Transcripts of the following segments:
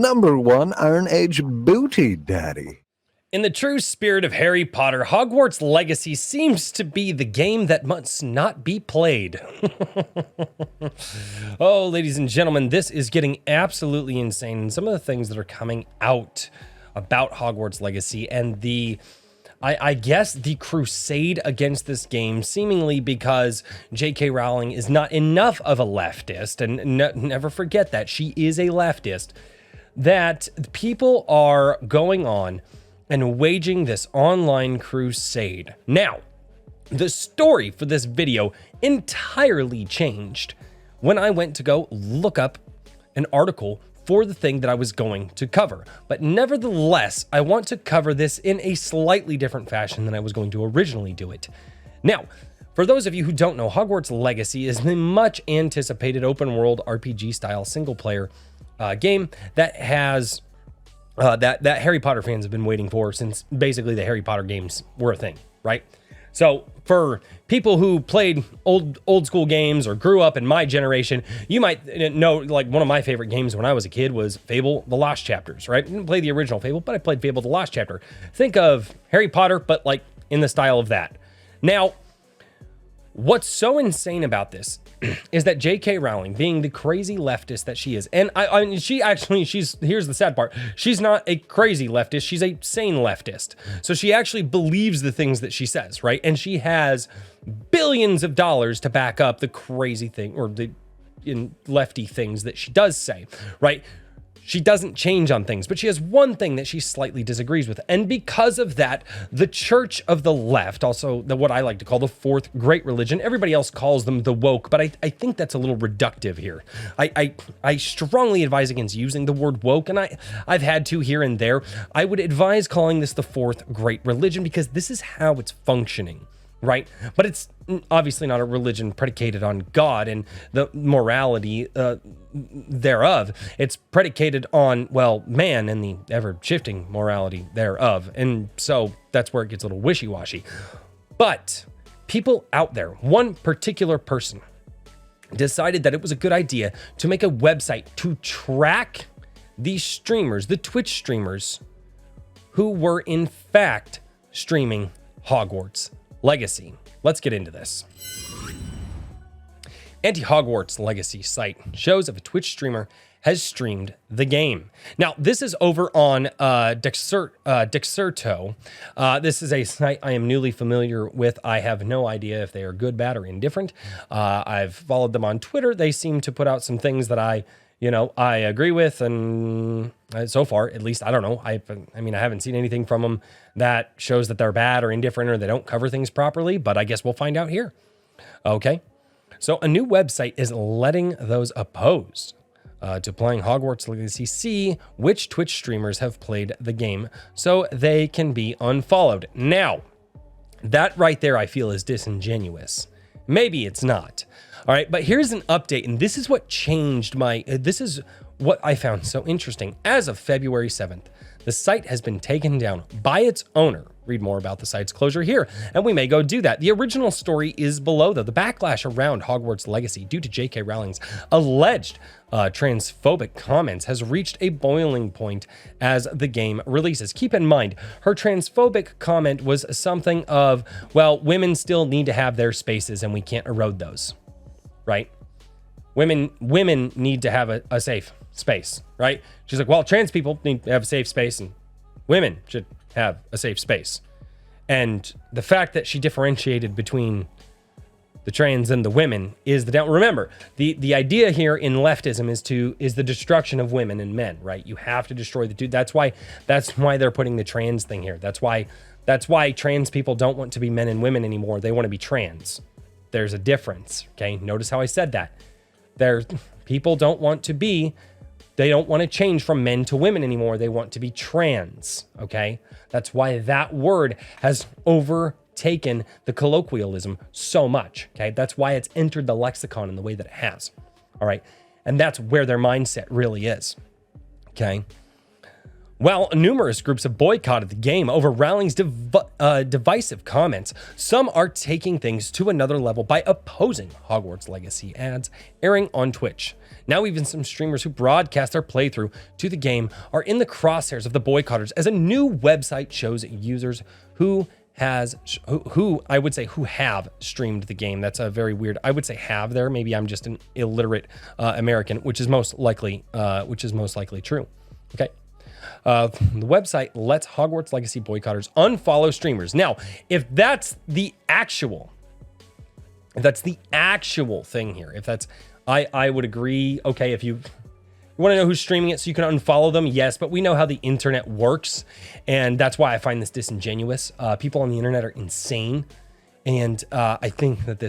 #1 Iron Age booty daddy. In the true spirit of Harry Potter, Hogwarts Legacy seems to be the game that must not be played. Oh, ladies and gentlemen, this is getting absolutely insane. And some of the things that are coming out about Hogwarts Legacy and I guess the crusade against this game, seemingly because J.K. Rowling is not enough of a leftist, and never forget that she is a leftist, that people are going on and waging this online crusade. Now, the story for this video entirely changed when I went to go look up an article for the thing that I was going to cover. But nevertheless, I want to cover this in a slightly different fashion than I was going to originally do it. Now, for those of you who don't know, Hogwarts Legacy is the much anticipated open world RPG style single player game that has that Harry Potter fans have been waiting for since basically the Harry Potter games were a thing, right? So for people who played old school games or grew up in my generation, you might know, like, one of my favorite games when I was a kid was Fable: The Lost Chapters, right? I didn't play the original Fable, but I played Fable: The Lost Chapter. Think of Harry Potter, but like in the style of that. Now, what's so insane about this is that J.K. Rowling, being the crazy leftist that she is, and here's the sad part, she's not a crazy leftist, she's a sane leftist. So she actually believes the things that she says, right? And she has billions of dollars to back up the crazy thing, or the lefty things that she does say, right? She doesn't change on things, but she has one thing that she slightly disagrees with. And because of that, the Church of the Left, also what I like to call the fourth great religion, everybody else calls them the woke, but I think that's a little reductive here. I strongly advise against using the word woke, and I've had to here and there. I would advise calling this the fourth great religion because this is how it's functioning, right? But it's obviously not a religion predicated on God and the morality thereof. It's predicated on, well, man and the ever-shifting morality thereof. And so that's where it gets a little wishy-washy. But people out there, one particular person, decided that it was a good idea to make a website to track these streamers, the Twitch streamers, who were in fact streaming Hogwarts Legacy. Let's get into this. Anti-Hogwarts Legacy site shows if a Twitch streamer has streamed the game. Now, this is over on Dexerto. This is a site I am newly familiar with. I have no idea if they are good, bad, or indifferent. I've followed them on Twitter. They seem to put out some things that I agree with, and so far, at least, I don't know. I haven't seen anything from them that shows that they're bad or indifferent or they don't cover things properly, but I guess we'll find out here. Okay. So a new website is letting those opposed to playing Hogwarts Legacy see which Twitch streamers have played the game so they can be unfollowed. Now, that right there I feel is disingenuous. Maybe it's not. All right, but here's an update, and this is what changed this is what I found so interesting. As of February 7th, the site has been taken down by its owner. Read more about the site's closure here, and we may go do that. The original story is below, though. The backlash around Hogwarts Legacy due to J.K. Rowling's alleged transphobic comments has reached a boiling point as the game releases. Keep in mind, her transphobic comment was something of, well, women still need to have their spaces and we can't erode those, right? Women need to have a safe space, right? She's like, well, trans people need to have a safe space and women should have a safe space. And the fact that she differentiated between the trans and the women is the down. Remember, the idea here in leftism is the destruction of women and men, right? You have to destroy the two. That's why they're putting the trans thing here. That's why trans people don't want to be men and women anymore. They want to be trans. There's a difference, okay? Notice how I said that. People don't want to change from men to women anymore. They want to be trans, okay? That's why that word has overtaken the colloquialism so much, okay? That's why it's entered the lexicon in the way that it has, all right? And that's where their mindset really is, okay? While numerous groups have boycotted the game over Rowling's divisive comments, some are taking things to another level by opposing Hogwarts Legacy ads airing on Twitch. Now even some streamers who broadcast their playthrough to the game are in the crosshairs of the boycotters, as a new website shows users who have streamed the game. That's a very weird, I would say have there. Maybe I'm just an illiterate American, which is most likely true. Okay. The website lets Hogwarts Legacy boycotters unfollow streamers. Now, if that's the actual thing here, I would agree. Okay, if you want to know who's streaming it so you can unfollow them, yes, but we know how the internet works, and that's why I find this disingenuous. People on the internet are insane, and I think that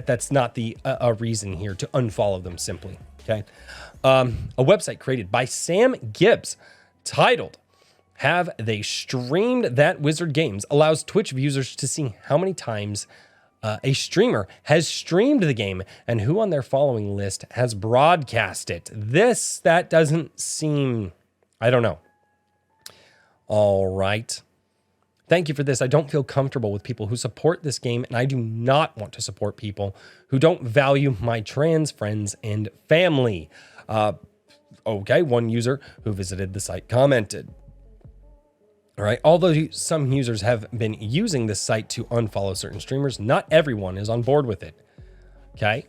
that's not a reason here to unfollow them simply. Okay, a website created by Sam Gibbs, titled "Have They Streamed That Wizard Games?" allows Twitch users to see how many times a streamer has streamed the game and who on their following list has broadcast it. That doesn't seem, I don't know. All right. Thank you for this. I don't feel comfortable with people who support this game, and I do not want to support people who don't value my trans friends and family. Okay, one user who visited the site commented. All right, although some users have been using this site to unfollow certain streamers, not everyone is on board with it. Okay.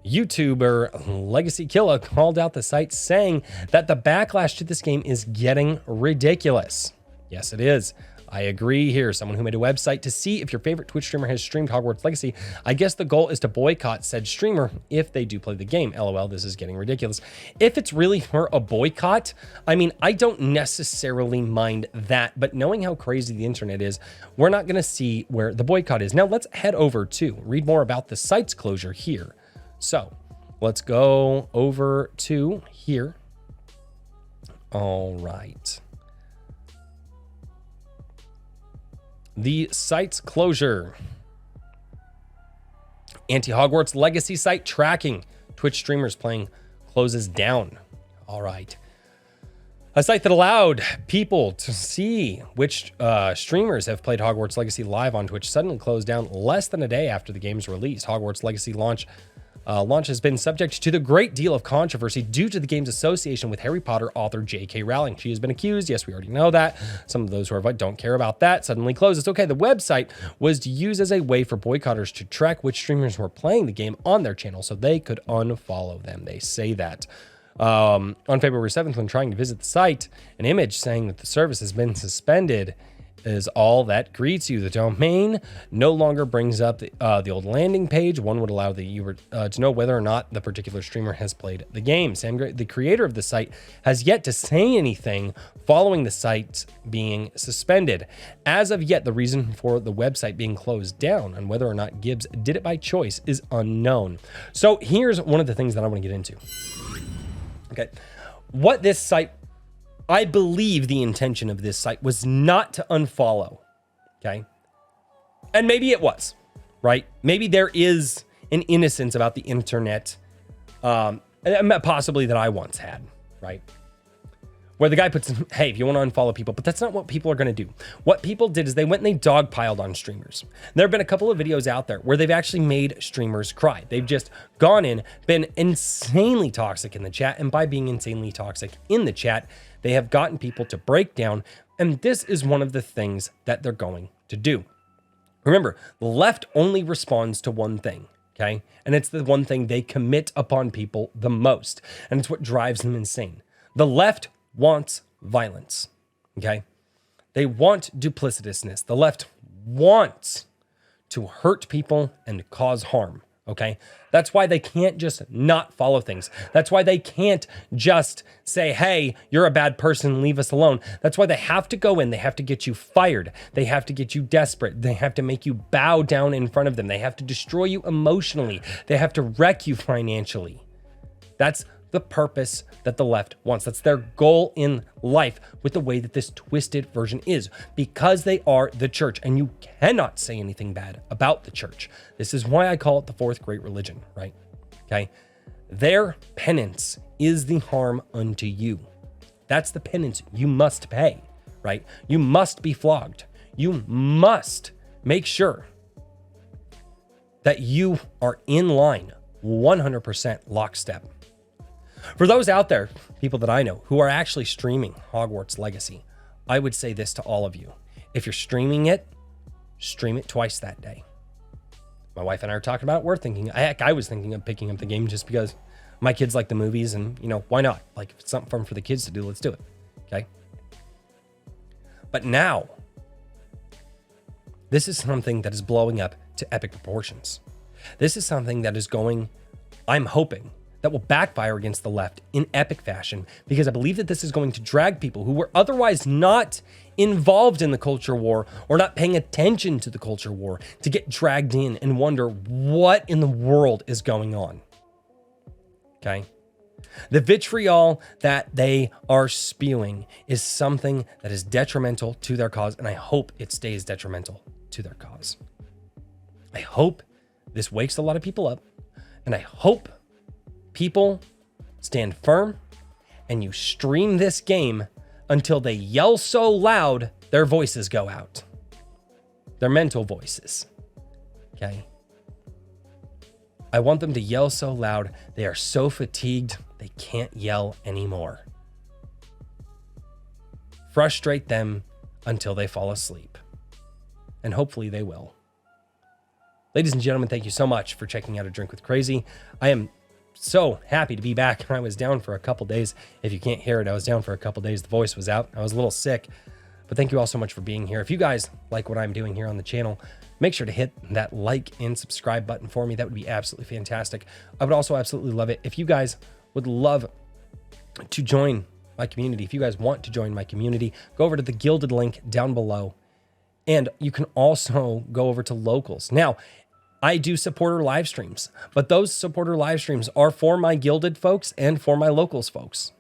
YouTuber Legacy Killa called out the site, saying that the backlash to this game is getting ridiculous. Yes, it is. I agree here. Someone who made a website to see if your favorite Twitch streamer has streamed Hogwarts Legacy. I guess the goal is to boycott said streamer if they do play the game. LOL, this is getting ridiculous. If it's really for a boycott, I mean, I don't necessarily mind that, but knowing how crazy the internet is, we're not going to see where the boycott is. Now let's head over to read more about the site's closure here. So let's go over to here. All right. The site's closure. Anti-Hogwarts Legacy site tracking Twitch streamers playing closes down. All right. A site that allowed people to see which streamers have played Hogwarts Legacy live on Twitch suddenly closed down less than a day after the game's release. Hogwarts Legacy launch has been subject to the great deal of controversy due to the game's association with Harry Potter author J.K. Rowling. She has been accused. Yes, we already know that. Some of those who don't care about that suddenly closes. Okay, the website was used as a way for boycotters to track which streamers were playing the game on their channel so they could unfollow them. They say that. On February 7th, when trying to visit the site, an image saying that the service has been suspended is all that greets you. The domain no longer brings up the old landing page. One would allow the viewer to know whether or not the particular streamer has played the game. Sam, the creator of the site, has yet to say anything following the site being suspended. As of yet, the reason for the website being closed down and whether or not Gibbs did it by choice is unknown. So here's one of the things that I want to get into. Okay, what this site, I believe the intention of this site was not to unfollow, okay? And maybe it was, right? Maybe there is an innocence about the internet, possibly that I once had, right? Where the guy puts, hey, if you want to unfollow people, but that's not what people are going to do. What people did is they went and they dogpiled on streamers. There have been a couple of videos out there where they've actually made streamers cry. They've just gone in, been insanely toxic in the chat, and by being insanely toxic in the chat, they have gotten people to break down, and this is one of the things that they're going to do. Remember, the left only responds to one thing, okay? And it's the one thing they commit upon people the most, and it's what drives them insane. The left wants violence, okay? They want duplicitousness. The left wants to hurt people and cause harm, okay? That's why they can't just not follow things. That's why they can't just say, hey, you're a bad person, leave us alone. That's why they have to go in. They have to get you fired. They have to get you desperate. They have to make you bow down in front of them. They have to destroy you emotionally. They have to wreck you financially. That's the purpose that the left wants. That's their goal in life with the way that this twisted version is, because they are the church, and you cannot say anything bad about the church. This is why I call it the fourth great religion, right? Okay. Their penance is the harm unto you. That's the penance you must pay, right? You must be flogged. You must make sure that you are in line 100% lockstep. For those out there, people that I know who are actually streaming Hogwarts Legacy, I would say this to all of you. If you're streaming it, stream it twice that day. My wife and I are talking about it. We're thinking, heck, I was thinking of picking up the game just because my kids like the movies and, you know, why not? Like, if it's something fun for the kids to do, let's do it. Okay. But now, this is something that is blowing up to epic proportions. This is something that is going, I'm hoping, that will backfire against the left in epic fashion, because I believe that this is going to drag people who were otherwise not involved in the culture war or not paying attention to the culture war to get dragged in and wonder what in the world is going on. Okay? The vitriol that they are spewing is something that is detrimental to their cause, and I hope it stays detrimental to their cause. I hope this wakes a lot of people up, and I hope people stand firm and you stream this game until they yell so loud their voices go out. Their mental voices. Okay? I want them to yell so loud they are so fatigued they can't yell anymore. Frustrate them until they fall asleep. And hopefully they will. Ladies and gentlemen, thank you so much for checking out A Drink with Crazy. I am so happy to be back. I was down for a couple days. If you can't hear it, I was down for a couple days. The voice was out. I was a little sick. But thank you all so much for being here. If you guys like what I'm doing here on the channel, make sure to hit that like and subscribe button for me. That would be absolutely fantastic. I would also absolutely love it if you guys would love to join my community. If you guys want to join my community, go over to the Gilded link down below. And you can also go over to Locals. Now, I do supporter live streams, but those supporter live streams are for my Gilded folks and for my Locals folks.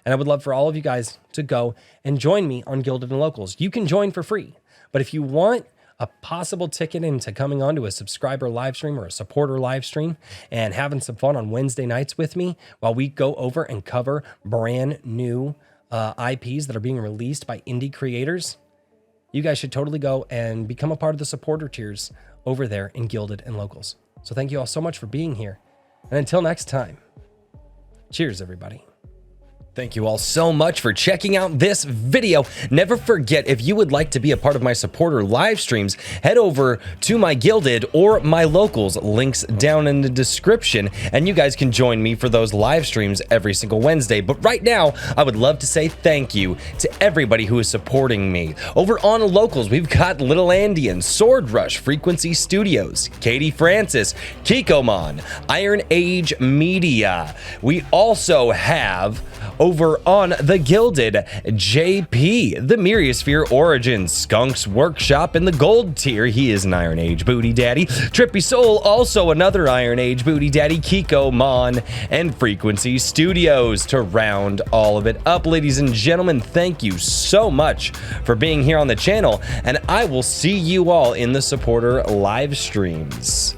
And I would love for all of you guys to go and join me on Gilded and Locals. You can join for free, but if you want a possible ticket into coming onto a subscriber live stream or a supporter live stream and having some fun on Wednesday nights with me while we go over and cover brand new IPs that are being released by indie creators, you guys should totally go and become a part of the supporter tiers over there in Gilded and Locals. So thank you all so much for being here. And until next time, cheers, everybody. Thank you all so much for checking out this video. Never forget, if you would like to be a part of my supporter live streams, head over to my Gilded or my Locals, links down in the description, and you guys can join me for those live streams every single Wednesday. But right now, I would love to say thank you to everybody who is supporting me. Over on Locals, we've got Little Andean, Sword Rush, Frequency Studios, Katie Francis, Kikomon, Iron Age Media. We also have over on the Gilded, JP, the Myriasphere Origins, Skunk's Workshop in the Gold tier. He is an Iron Age Booty Daddy. Trippy Soul, also another Iron Age Booty Daddy. Kikomon, and Frequency Studios to round all of it up. Ladies and gentlemen, thank you so much for being here on the channel, and I will see you all in the supporter live streams.